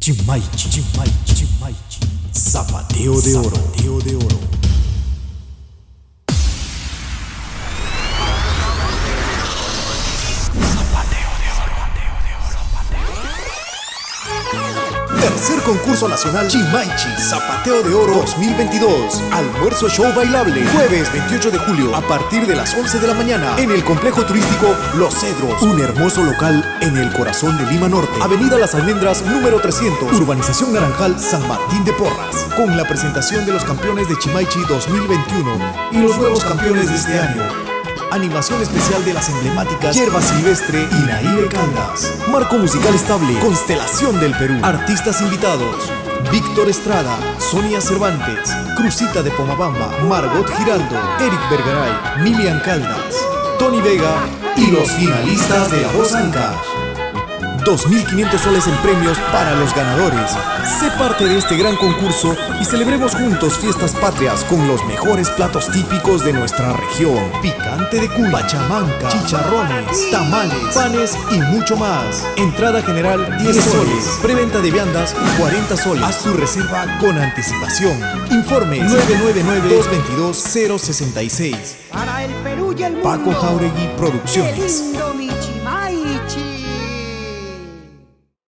Chimaichi, Chimaichi, Chimaichi. Zapateo de oro, Zapateo de oro. Tercer concurso nacional Chimaichi Zapateo de Oro 2022. Almuerzo show bailable. Jueves 28 de julio a partir de las 11 de la mañana en el complejo turístico Los Cedros. Un hermoso local en el corazón de Lima Norte. Avenida Las Almendras número 300. Urbanización Naranjal, San Martín de Porras. Con la presentación de los campeones de Chimaichi 2021 y los nuevos campeones de este año. Animación especial de las emblemáticas Hierba Silvestre y Naíbe Caldas. Marco musical estable, Constelación del Perú. Artistas invitados: Víctor Estrada, Sonia Cervantes, Cruzita de Pomabamba, Margot Giraldo, Eric Bergaray, Milian Caldas, Tony Vega y los finalistas de La Voz Ancash. 2.500 soles en premios para los ganadores. Sé parte de este gran concurso y celebremos juntos fiestas patrias con los mejores platos típicos de nuestra región. Picante de cuy, pachamanca, chicharrones, tamales, panes y mucho más. Entrada general 10 soles. Preventa de viandas 40 soles. Haz tu reserva con anticipación. Informe 999-222-066. Para el Perú y el mundo. Paco Jauregui Producciones.